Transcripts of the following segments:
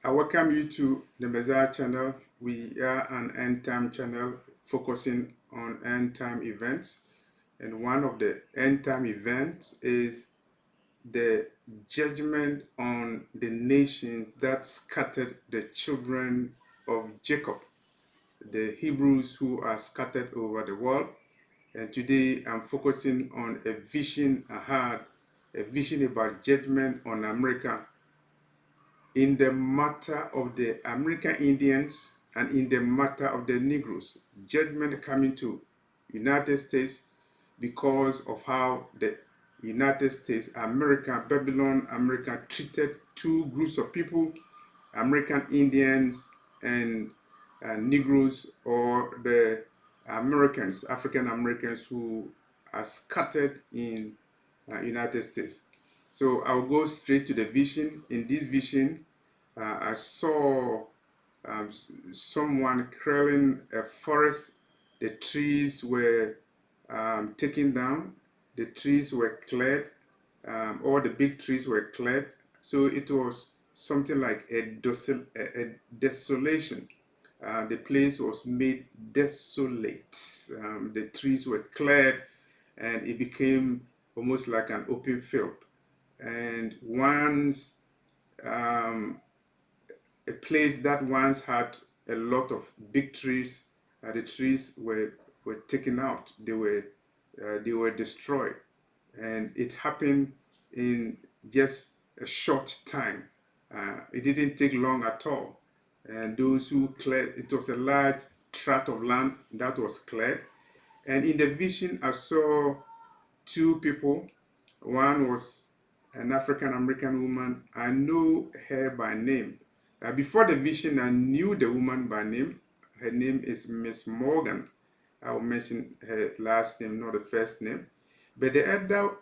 I welcome you to the Messiah channel. We are an end time channel focusing on end time events. And one of the end time events is the judgment on the nation that scattered the children of Jacob, the Hebrews who are scattered over the world. And today I'm focusing on a vision I had, a vision about judgment on America in the matter of the American Indians and in the matter of the Negroes. Judgment coming to United States because of how the United States, America, Babylon, America treated two groups of people, American Indians and Negroes, or the Americans, African Americans who are scattered in United States. So I'll go straight to the vision. In this vision, I saw someone clearing a forest. The trees were taken down. The trees were cleared. All the big trees were cleared. So it was something like a desolation. The place was made desolate. The trees were cleared and it became almost like an open field. And once a place that once had a lot of big trees, the trees were taken out. They were destroyed, and it happened in just a short time. It didn't take long at all. And those who cleared, it was a large tract of land that was cleared. And in the vision, I saw two people. One was an African American woman. I know her by name. Before the vision, I knew the woman by name. Her name is Miss Morgan. I will mention her last name, not the first name. But the other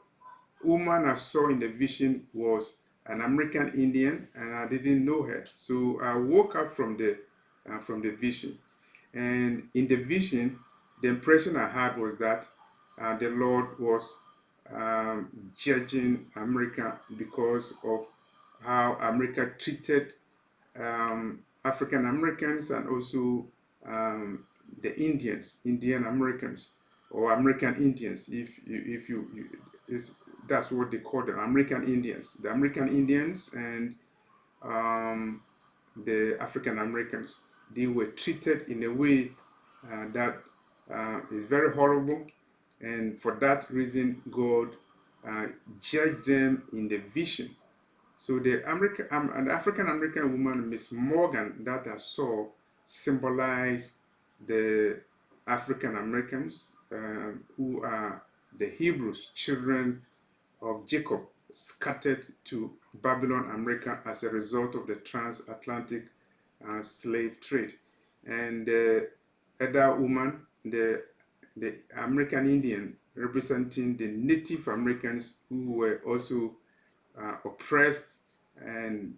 woman I saw in the vision was an American Indian, and I didn't know her. So I woke up from the vision, and in the vision, the impression I had was that the Lord was judging America because of how America treated African Americans and also the Indian Americans, or American Indians. If you is That's what they call them, American Indians. The American Indians and um, the African Americans, they were treated in a way that is very horrible, and for that reason, God judged them in the vision. So the an African American woman, Miss Morgan, that I saw symbolized the African Americans who are the Hebrews, children of Jacob, scattered to Babylon, America, as a result of the transatlantic slave trade. And the other woman, the American Indian, representing the Native Americans who were also oppressed, and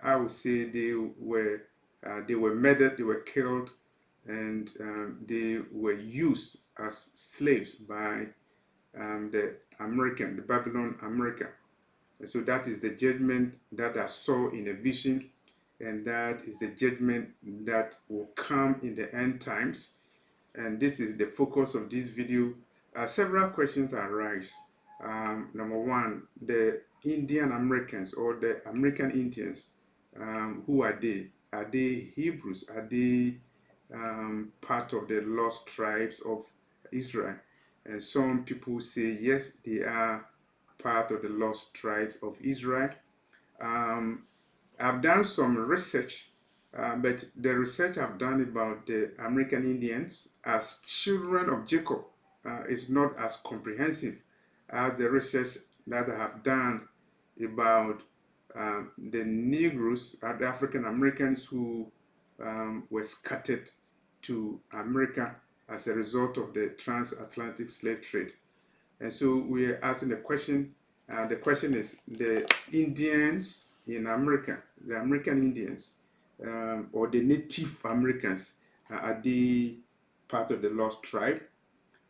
I would say they were murdered, they were killed, and they were used as slaves by the Babylon America. And so that is the judgment that I saw in a vision, and that is the judgment that will come in the end times. And this is the focus of this video. Several questions arise. Number one, the Indian Americans or the American Indians, who are they? Are they Hebrews? Are they part of the lost tribes of Israel? And some people say yes, they are part of the lost tribes of Israel. I've done some research, but the research I've done about the American Indians as children of Jacob is not as comprehensive as the research that I have done about the Negroes, the African Americans who were scattered to America as a result of the transatlantic slave trade. And so we're asking the question. The question is, the Indians in America, the American Indians, or the Native Americans, are they part of the lost tribe?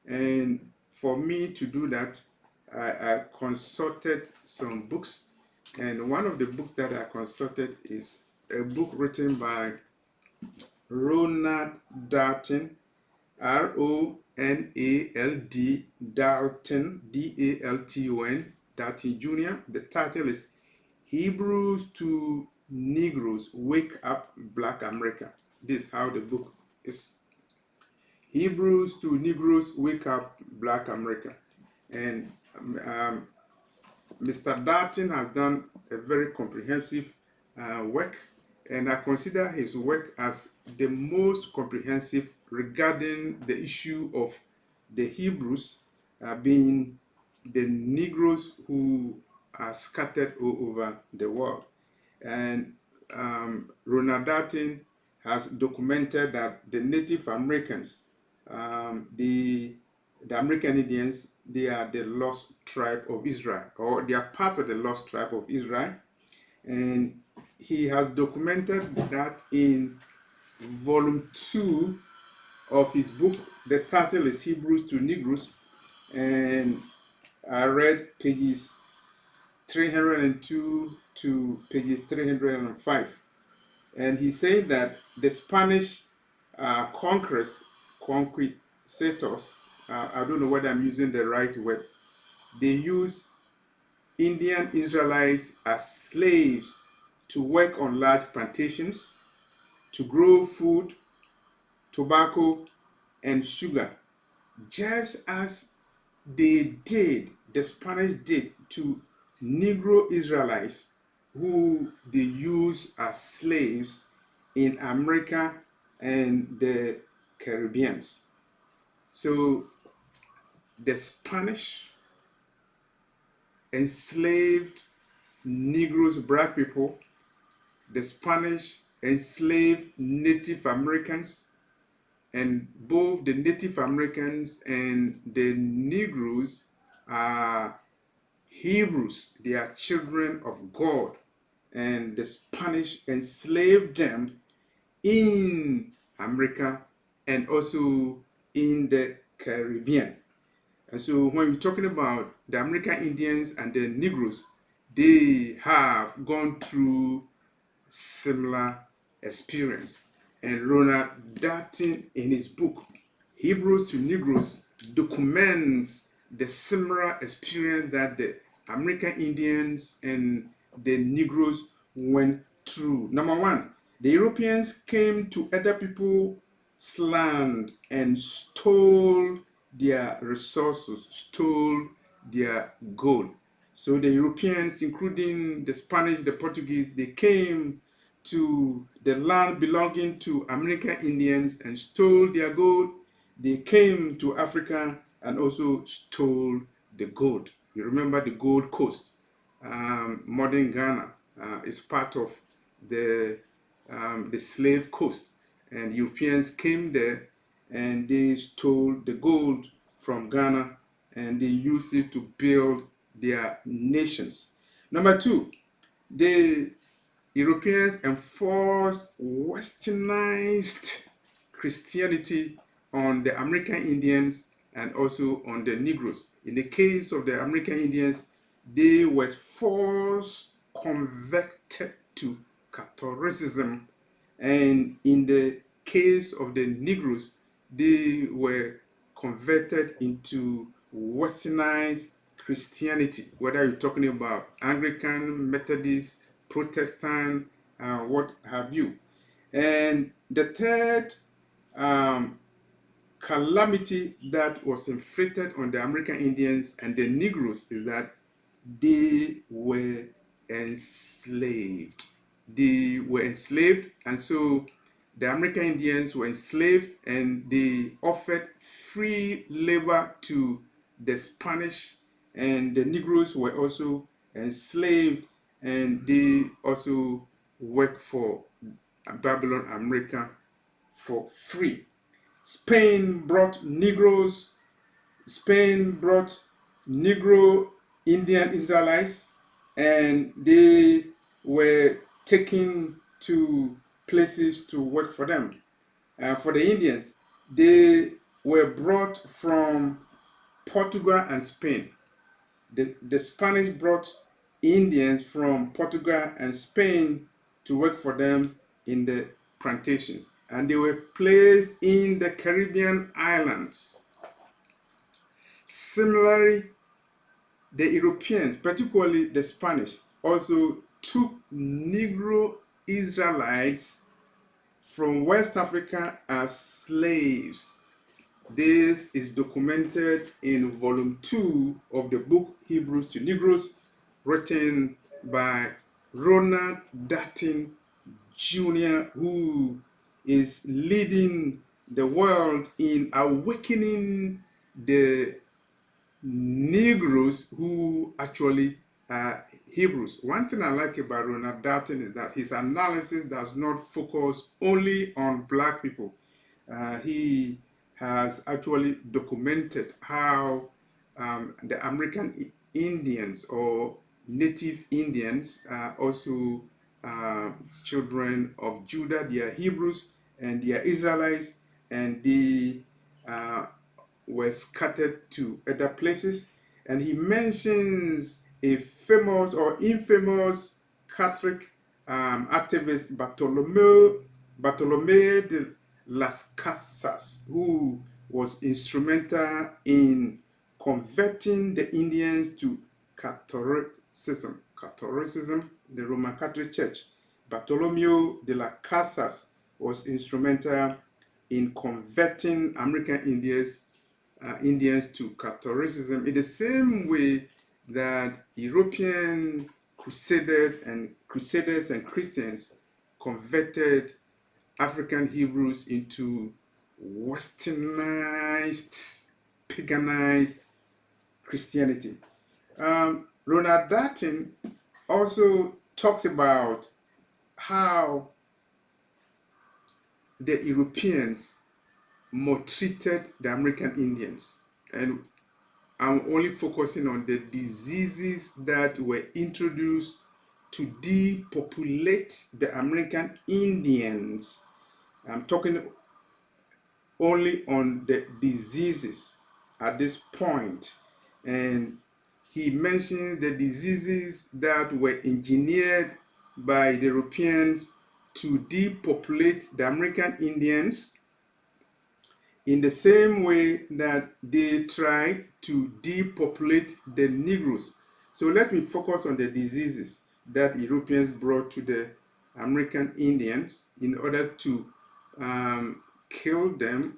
And for me to do that, I consulted some books. And one of the books that I consulted is a book written by Ronald Dalton, Ronald Dalton, Dalton, Dalton Jr. The title is Hebrews to Negroes, Wake Up Black America. This is how the book is. Hebrews to Negroes, Wake Up Black America. And Mr. Dalton has done a very comprehensive work, and I consider his work as the most comprehensive regarding the issue of the Hebrews being the Negroes who are scattered all over the world. And Ronald Dalton has documented that the Native Americans, the American Indians, they are the lost tribe of Israel, or they are part of the lost tribe of Israel. And he has documented that in volume 2 of his book. The title is Hebrews to Negroes, and I read pages 302 to pages 305. And he said that the Spanish conquistadors, I don't know whether I'm using the right word, they use Indian Israelites as slaves to work on large plantations, to grow food, tobacco, and sugar, just as the Spanish did to Negro Israelites who they use as slaves in America and the Caribbean. So the Spanish enslaved Negroes, black people. The Spanish enslaved Native Americans, and both the Native Americans and the Negroes are Hebrews. They are children of God, and the Spanish enslaved them in America and also in the Caribbean. And so when we're talking about the American Indians and the Negroes, they have gone through similar experience. And Ronald Dalton, in his book, Hebrews to Negroes, documents the similar experience that the American Indians and the Negroes went through. Number one, the Europeans came to other people's land and stole their resources, stole their gold. So the Europeans, including the Spanish, the Portuguese, they came to the land belonging to American Indians and stole their gold. They came to Africa and also stole the gold. You remember the Gold Coast, modern Ghana, is part of the slave coast. And Europeans came there and they stole the gold from Ghana and they used it to build their nations. Number two, the Europeans enforced westernized Christianity on the American Indians and also on the Negroes. In the case of the American Indians, they were forced converted to Catholicism, and in the case of the Negroes, they were converted into westernized Christianity, whether you're talking about Anglican, Methodist, Protestant, what have you. And the third calamity that was inflicted on the American Indians and the Negroes is that they were enslaved. They were enslaved, and so the American Indians were enslaved and they offered free labor to the Spanish, and the Negroes were also enslaved and they also worked for Babylon America for free. Spain brought Negroes, Spain brought Negro Indian Israelites, and they were taken to places to work for them. For the Indians, they were brought from Portugal and Spain. The Spanish brought Indians from Portugal and Spain to work for them in the plantations, and they were placed in the Caribbean islands. Similarly, the Europeans, particularly the Spanish, also took Negro Israelites from West Africa as slaves. This is documented in volume 2 of the book Hebrews to Negroes, written by Ronald Dartin Jr., who is leading the world in awakening the Negroes who actually are Hebrews. One thing I like about Ronald Darton is that his analysis does not focus only on black people. He has actually documented how the American Indians or native Indians are also children of Judah. They are Hebrews and they are Israelites, and they were scattered to other places. And he mentions a famous or infamous Catholic activist, Bartolomé de las Casas, who was instrumental in converting the Indians to Catholicism, the Roman Catholic Church. Bartolomé de las Casas was instrumental in converting American Indians to Catholicism in the same way that European crusaders and Christians converted African Hebrews into westernized, paganized Christianity. Ronald Darton also talks about how the Europeans maltreated the American Indians, and I'm only focusing on the diseases that were introduced to depopulate the American Indians. I'm talking only on the diseases at this point. And he mentions the diseases that were engineered by the Europeans to depopulate the American Indians in the same way that they tried to depopulate the Negroes. So let me focus on the diseases that Europeans brought to the American Indians in order to kill them,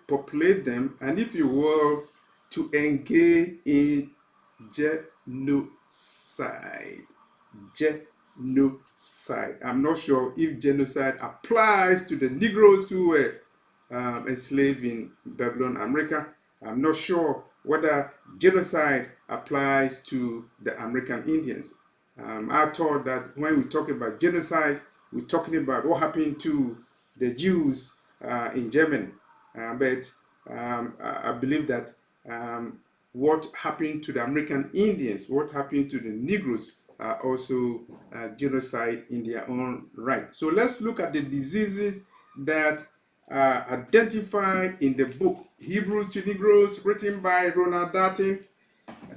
populate them, and if you will, to engage in genocide. Genocide. I'm not sure if genocide applies to the Negroes who were enslaved in Babylon, America. I'm not sure whether genocide applies to the American Indians. I thought that when we talk about genocide, we're talking about what happened to the Jews in Germany. But I believe that what happened to the American Indians, what happened to the Negroes, are also genocide in their own right. So let's look at the diseases that identified in the book Hebrews to Negroes, written by Ronald Darton,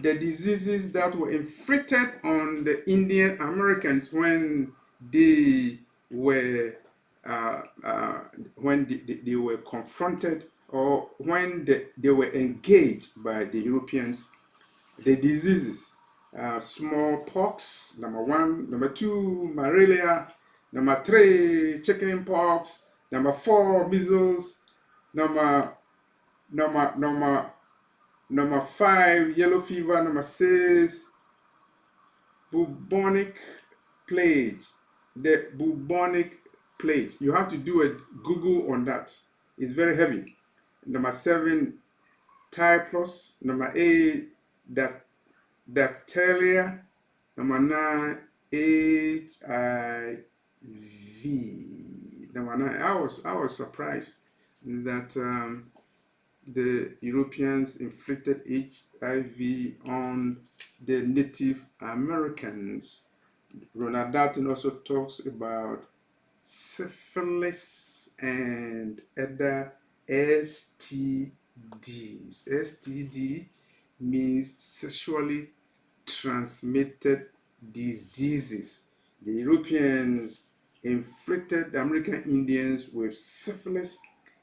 the diseases that were inflicted on the Indian Americans when they were they were confronted, or when they were engaged by the Europeans. The diseases: smallpox, number 1; number 2, malaria; number 3, chickenpox; number 4, measles; number 5, yellow fever; number 6, bubonic plague. The bubonic plague, you have to do a Google on that. It's very heavy. Number 7, typhus. Number 8, diphtheria. Number 9, HIV. Number 9, I was surprised that the Europeans inflicted HIV on the Native Americans. Ronald Darton also talks about syphilis and other STDs. STD means sexually transmitted diseases. The Europeans inflicted the American Indians with syphilis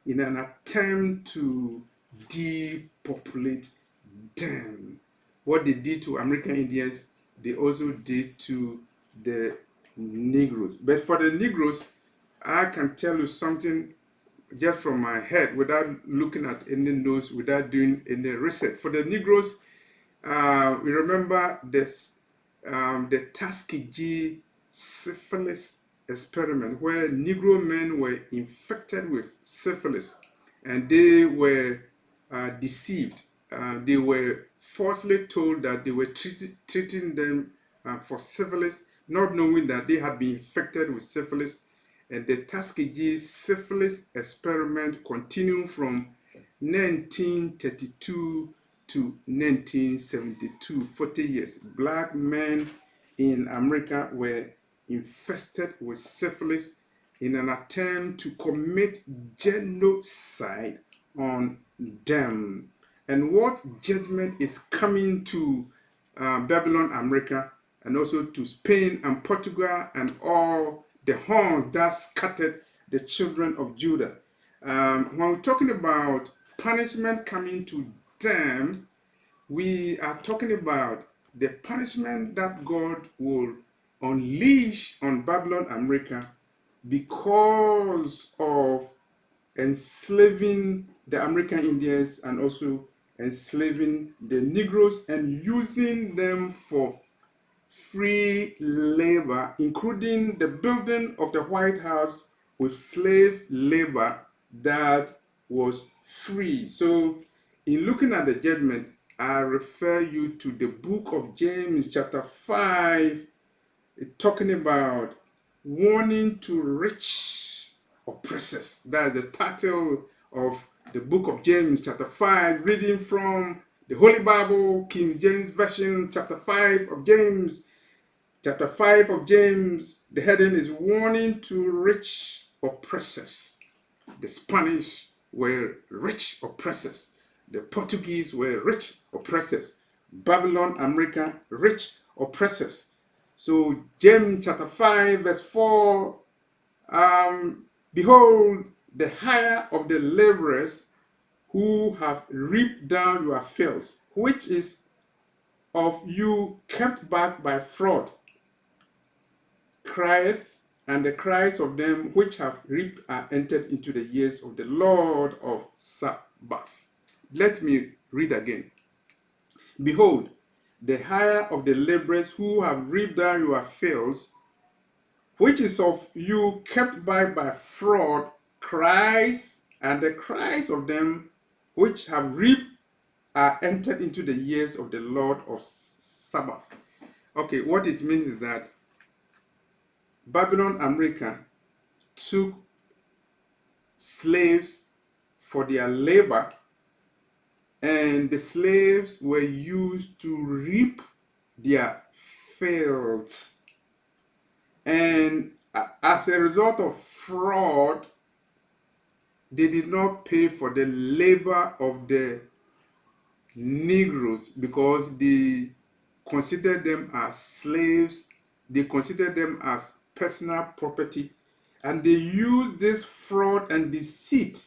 in an attempt to depopulate them. What they did to American Indians, they also did to the Negroes. But for the Negroes, I can tell you something just from my head without looking at any notes, without doing any research. For the Negroes, we remember this, the Tuskegee syphilis experiment, where Negro men were infected with syphilis and they were deceived. They were falsely told that they were treating them for syphilis, not knowing that they had been infected with syphilis. And the Tuskegee syphilis experiment continued from 1932 to 1972, 40 years. Black men in America were infested with syphilis in an attempt to commit genocide on them. And what judgment is coming to Babylon, America, and also to Spain and Portugal and all the horns that scattered the children of Judah. When we're talking about punishment coming to them, we are talking about the punishment that God will unleash on Babylon, America, because of enslaving the American Indians and also enslaving the Negroes and using them for free labor, including the building of the White House with slave labor that was free. So, in looking at the judgment, I refer you to the book of James, chapter 5, talking about warning to rich oppressors. That's the title of the book of James, chapter 5, reading from the Holy Bible, King James Version, chapter 5 of James. Chapter 5 of James, the heading is Warning to Rich Oppressors. The Spanish were rich oppressors. The Portuguese were rich oppressors. Babylon, America, rich oppressors. So James chapter 5 verse 4, behold, the hire of the laborers who have reaped down your fields, which is of you kept back by fraud, crieth, and the cries of them which have reaped are entered into the years of the Lord of Sabbath. Let me read again. Behold, the hire of the laborers who have reaped down your fields, which is of you kept by fraud, cries, and the cries of them which have reaped are entered into the years of the Lord of Sabbath. Okay, what it means is that Babylon, America took slaves for their labor, and the slaves were used to reap their fields. And as a result of fraud, they did not pay for the labor of the Negroes because they considered them as slaves, they considered them as personal property, and they used this fraud and deceit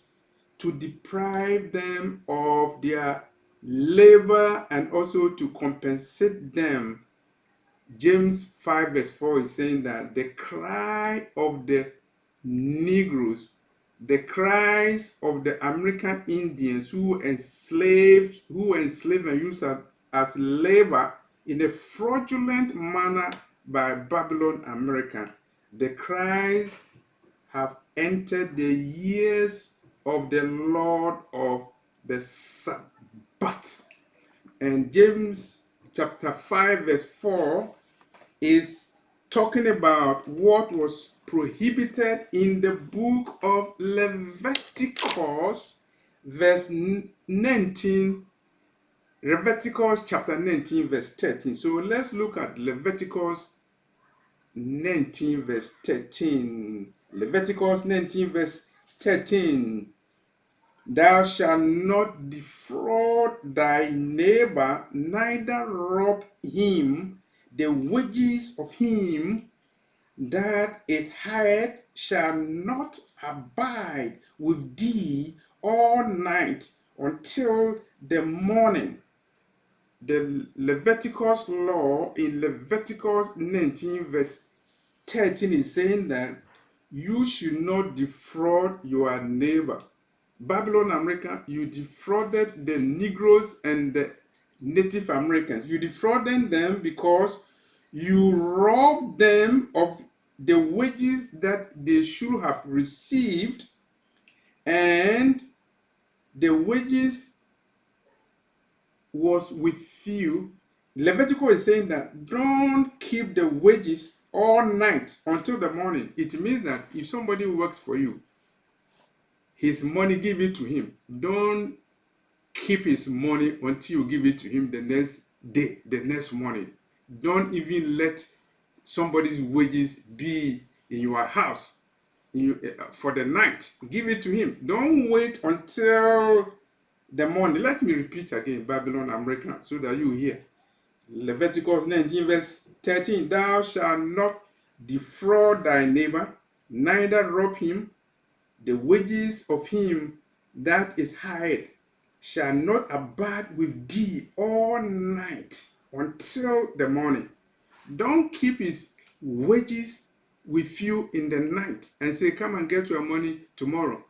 to deprive them of their labor and also to compensate them. James 5 verse 4 is saying that the cry of the Negroes, the cries of the American Indians who were enslaved and used as labor in a fraudulent manner by Babylon, America, the cries have entered the years of the Lord of the Sabbath. And James chapter 5 verse 4 is talking about what was prohibited in the book of Leviticus, verse 19, Leviticus chapter 19, verse 13. So let's look at Leviticus 19, verse 13. Leviticus 19, verse 13. Thou shalt not defraud thy neighbor, neither rob him the wages of him that is hired shall not abide with thee all night until the morning. The Leviticus law in Leviticus 19 verse 13 is saying that you should not defraud your neighbor. Babylon America, you defrauded the Negroes and the Native Americans. You defrauded them because you robbed them of the wages that they should have received, and the wages was with you. Leviticus is saying that don't keep the wages all night until the morning. It means that if somebody works for you, his money, give it to him. Don't keep his money until you give it to him the next day, the next morning. Don't even let somebody's wages be in your house for the night. Give it to him. Don't wait until the morning. Let me repeat again, Babylon American, so that you hear. Leviticus 19 verse 13, thou shalt not defraud thy neighbor, neither rob him. The wages of him that is hired shall not abide with thee all night until the morning. Don't keep his wages with you in the night and say, come and get your money tomorrow.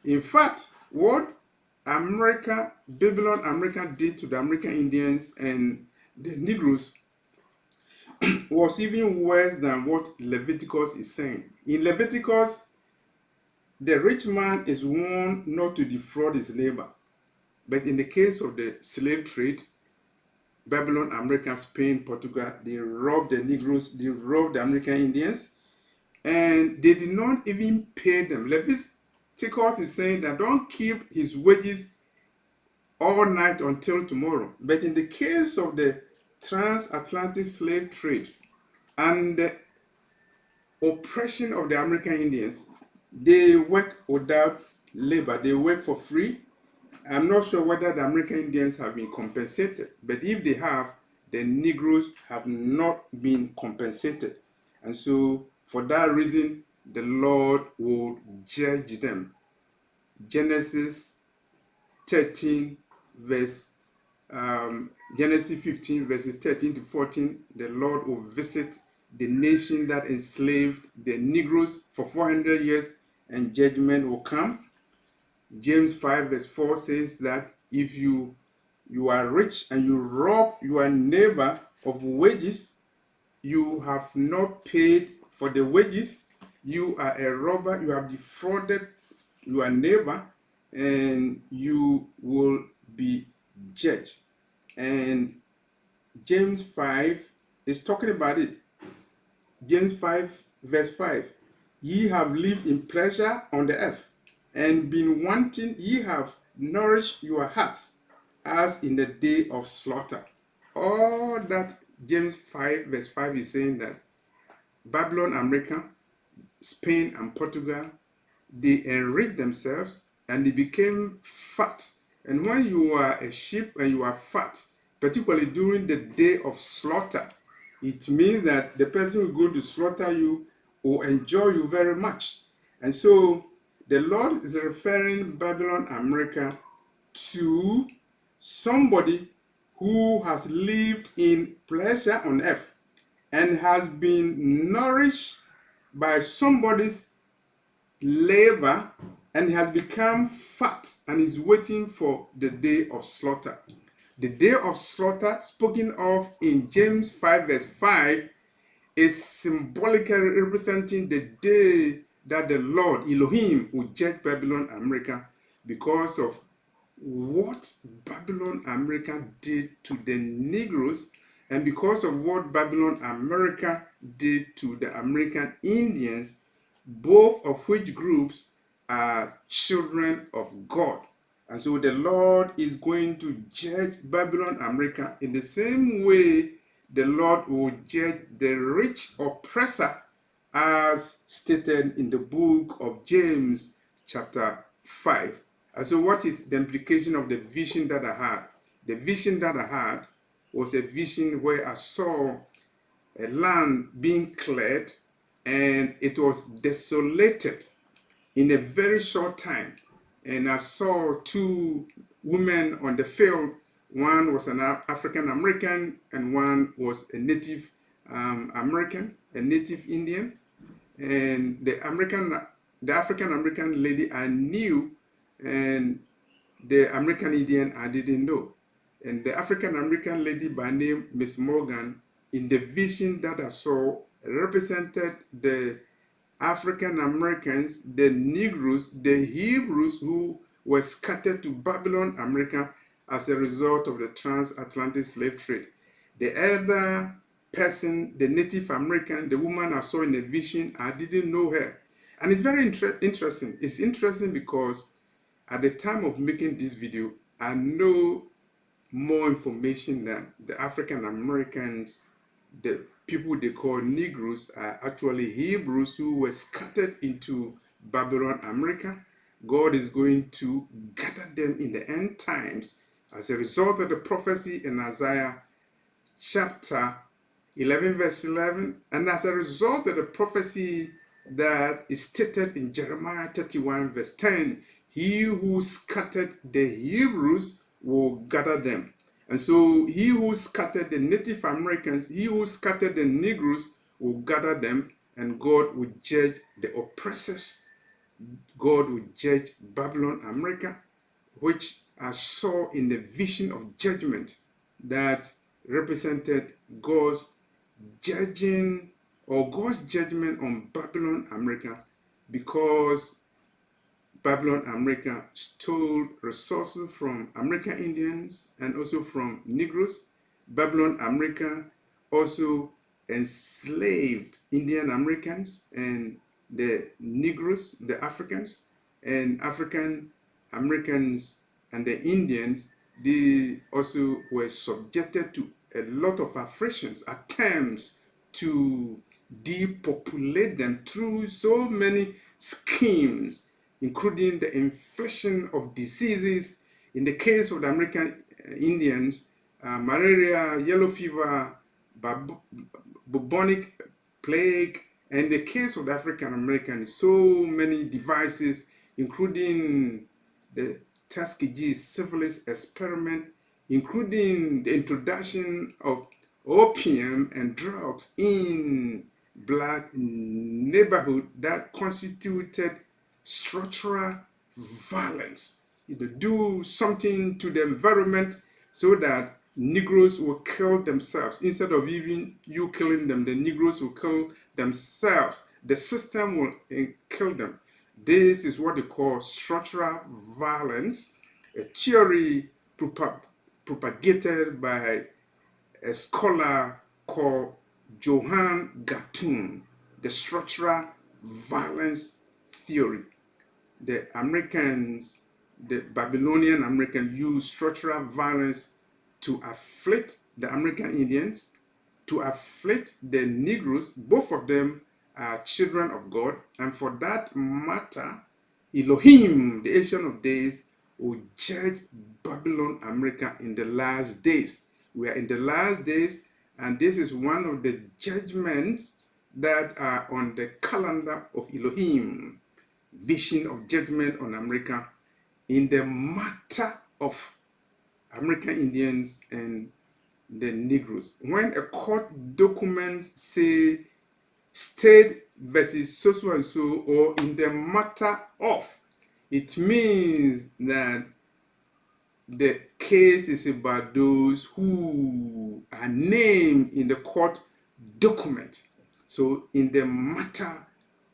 In fact, what Babylon America did to the American Indians and the Negroes was even worse than what Leviticus is saying. In Leviticus, the rich man is warned not to defraud his neighbor. But in the case of the slave trade, Babylon, America, Spain, Portugal, they robbed the Negroes, they robbed the American Indians, and they did not even pay them. Leviticus is saying that don't keep his wages all night until tomorrow. But in the case of the transatlantic slave trade and the oppression of the American Indians, they work without labor, they work for free. I'm not sure whether the American Indians have been compensated, but if they have, the Negroes have not been compensated. And so, for that reason, the Lord will judge them. Genesis 13, verse Genesis 15, verses 13 to 14, the Lord will visit the nation that enslaved the Negroes for 400 years, and judgment will come. James 5 verse 4 says that if you are rich and you rob your neighbor of wages, you have not paid for the wages, you are a robber, you have defrauded your neighbor, and you will be judged. And James 5 is talking about it. James 5 verse 5, ye have lived in pleasure on the earth, and been wanting, ye have nourished your hearts as in the day of slaughter. All that James 5 verse 5 is saying that Babylon, America, Spain, and Portugal, they enriched themselves and they became fat. And when you are a sheep and you are fat, particularly during the day of slaughter, it means that the person who is going to slaughter you will enjoy you very much. And so the Lord is referring Babylon, America, to somebody who has lived in pleasure on earth and has been nourished by somebody's labor and has become fat and is waiting for the day of slaughter. The day of slaughter spoken of in James 5 verse 5 is symbolically representing the day that the Lord Elohim will judge Babylon, America, because of what Babylon, America did to the Negroes, and because of what Babylon, America did to the American Indians, both of which groups are children of God. And so the Lord is going to judge Babylon, America, in the same way the Lord will judge the rich oppressor, as stated in the book of James chapter 5. And so what is the implication of the vision that I had? The vision that I had was a vision where I saw a land being cleared, and it was desolated in a very short time. And I saw two women on the field. One was an African American, and one was a Native American, a Native Indian. And the African American lady I knew, and the American Indian I didn't know. And the African American lady by name Miss Morgan, in the vision that I saw, represented the African Americans, the Negroes, the Hebrews who were scattered to Babylon, America, as a result of the transatlantic slave trade. The other person, the Native American, the woman I saw in the vision, I didn't know her. And it's very interesting. It's interesting because at the time of making this video, I know more information than the African Americans. The people they call Negroes are actually Hebrews who were scattered into Babylon, America. God is going to gather them in the end times as a result of the prophecy in Isaiah chapter 11 verse 11, and as a result of the prophecy that is stated in Jeremiah 31 verse 10, he who scattered the Hebrews will gather them. And so he who scattered the Native Americans, he who scattered the Negroes will gather them, and God will judge the oppressors. God will judge Babylon, America, which I saw in the vision of judgment that represented God's judging or God's judgment on Babylon, America, because Babylon, America stole resources from American Indians and also from Negroes. Babylon, America also enslaved Indian Americans and the Negroes, the Africans, and African Americans and the Indians. They also were subjected to a lot of afflictions, attempts to depopulate them through so many schemes, including the infliction of diseases. In the case of the American Indians, malaria, yellow fever, bubonic plague, and in the case of the African Americans, so many devices, including the Tuskegee syphilis experiment, including the introduction of opium and drugs in black neighborhood that constituted structural violence. Do something to the environment so that Negroes will kill themselves. Instead of even you killing them, the Negroes will kill themselves. The system will kill them. This is what they call structural violence, a theory propagated by a scholar called Johann Gatun, the structural violence theory. The Americans, the Babylonian Americans, used structural violence to afflict the American Indians, to afflict the Negroes. Both of them are children of God, and for that matter, Elohim, the Ancient of Days, will judge Babylon, America in the last days. We are in the last days, and this is one of the judgments that are on the calendar of Elohim, vision of judgment on America in the matter of American Indians and the Negroes. When a court documents say state versus so and so, or in the matter of, it means that the case is about those who are named in the court document. So in the matter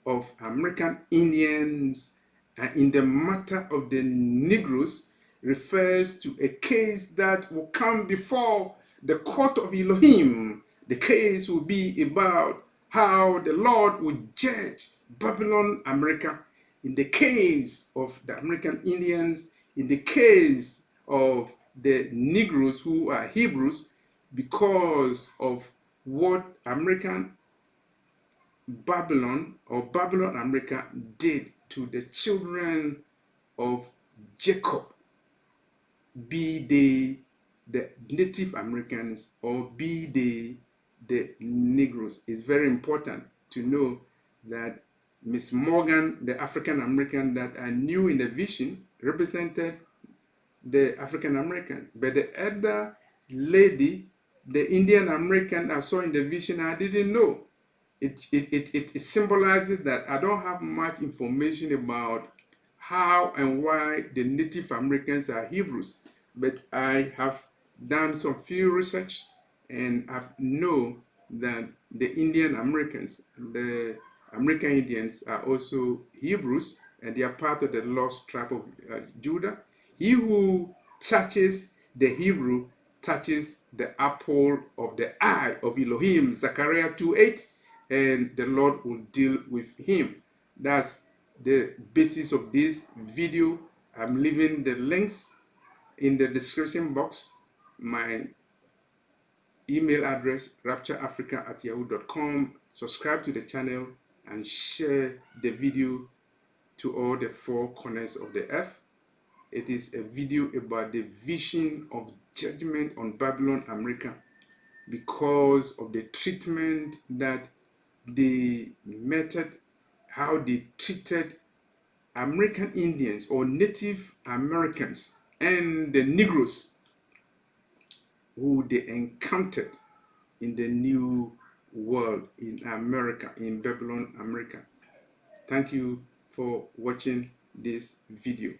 of American Indians and in the matter of the Negroes refers to a case that will come before the court of Elohim. The case will be about how the Lord will judge Babylon, America. In the case of the American Indians, in the case of the Negroes who are Hebrews, because of what American Babylon or Babylon America did to the children of Jacob, be they the Native Americans or be they the Negroes. It's very important to know that Miss Morgan, the African American that I knew in the vision, represented the African American, but the other lady, the Indian American I saw in the vision, I didn't know. It symbolizes that I don't have much information about how and why the Native Americans are Hebrews, but I have done some few research and I know that the Indian Americans, the American Indians, are also Hebrews, and they are part of the lost tribe of Judah. He who touches the Hebrew touches the apple of the eye of Elohim, Zechariah 2:8, and the Lord will deal with him. That's the basis of this video. I'm leaving the links in the description box. My email address, raptureafrica@yahoo.com. Subscribe to the channel and share the video to all the four corners of the earth. It is a video about the vision of judgment on Babylon, America, because of the treatment that the method, how they treated American Indians or Native Americans and the Negroes who they encountered in the new world in America, in Babylon, America. Thank you for watching this video.